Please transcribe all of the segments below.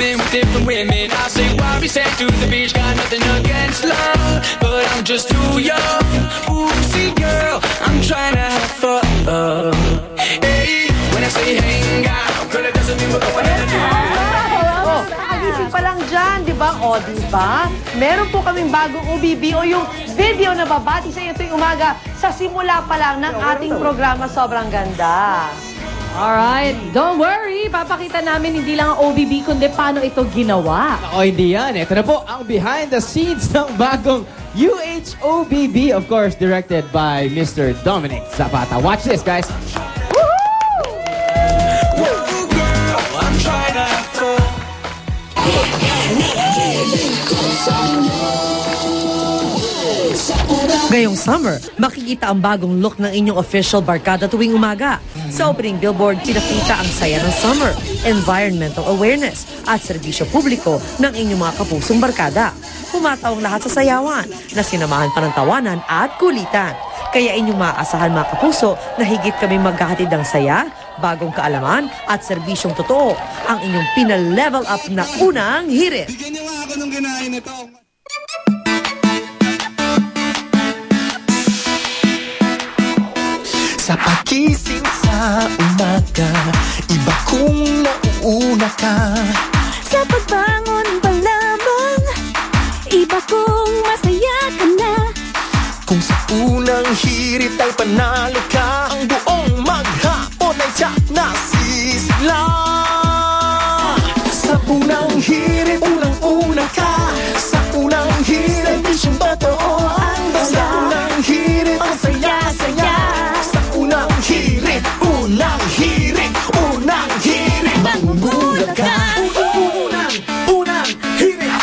swimming with different women. I say, why we say to the beach, got nothing against love, but I'm just too young. Ooh, see, girl, I'm trying to have fun. Hey, when I say hang out, girl, it doesn't mean we're going to do. Nagising pa lang dyan, di ba? O, di ba? Meron po kaming bagong OBB o yung video na babati sa iyo tuwing umaga sa simula pa lang ng ating programa. Sobrang ganda. Alright, don't worry. Papakita namin hindi lang ang OBB, kundi paano ito ginawa. O, hindi yan. Ito na po ang behind the scenes ng bagong UHOBB. Of course, directed by Mr. Dominic Zapata. Watch this, guys. Ngayong summer, makikita ang bagong look ng inyong official barkada tuwing umaga. Sa opening billboard, pinakita ang saya ng summer, environmental awareness, at serbisyo publiko ng inyong mga kapusong barkada. Pumataw ang lahat sa sayawan na sinamahan pa ng tawanan at kulitan. Kaya inyong maaasahan mga kapuso na higit kami maghahatid ng saya, bagong kaalaman at serbisyong totoo ang inyong pinal-level up na unang hirit. Bigyan niyo nga ako ng ginahin nito. Sa pagising sa umaga, iba kung nauuna ka. Sa pagbangon pa lamang, iba kong masaya ka na. Kung sa unang hirit ay panalo ka, ang buong maghapon ay tiyak na sisigla. Sa unang hirit, unang-una ka. Sa unang hirit, serbisyong totoo ang dala. Sa unang hirit, ang saya-saya. Unang hirit, unang hirit, unang hirit, mangunguna ka. Unang hirit,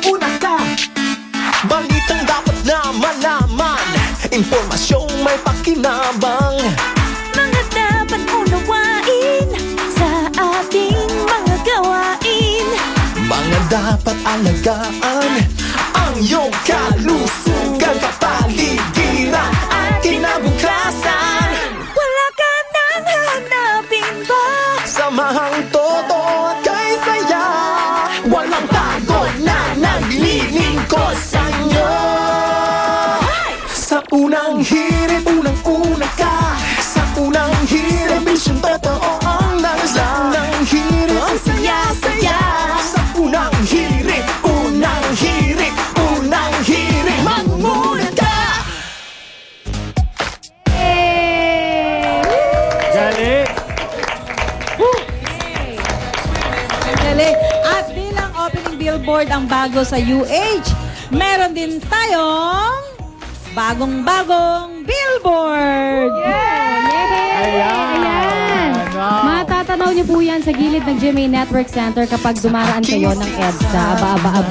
unang ka. Balitang dapat na malaman, impormasyong may pakinabang. Mga dapat unawain sa ating mga gawain. Mga dapat alagaan ang iyong kalusugan, kapaligiran at kinabukasan. Wala ka nang hanapin pa. Samahang todo at kay saya, walang pagod na naglilingkod sa inyo. Sa unang hirit, unang-una ka. Sa unang hirit, serbisyong totoo ang nasa. Sa unang hirit, ang saya-saya. Sa unang hirit, unang hirit, unang hirit, mangunguna ka. Galing! Galing. At bilang opening billboard ang bago sa UH, meron din tayong bagong-bagong billboard. Ayan. Matatanaw niyo po yan sa gilid ng GMA Network Center kapag dumaraan kayo ng EDSA. Aba.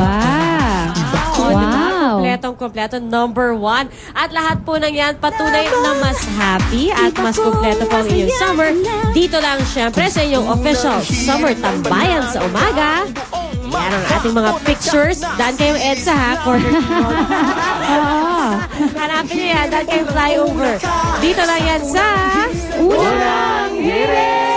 Wow. Kompletong-kompleto, number 1. At lahat po ng yan patunay na mas happy at mas kompleto po ang inyong summer. Dito lang syempre sa inyong official summer tambayan sa umaga. Yan ang ating mga pictures. Daan kayong EDSA ha. Hanapin niyo yan. Daan kayong flyover. Dito lang yan sa Unang Hirit!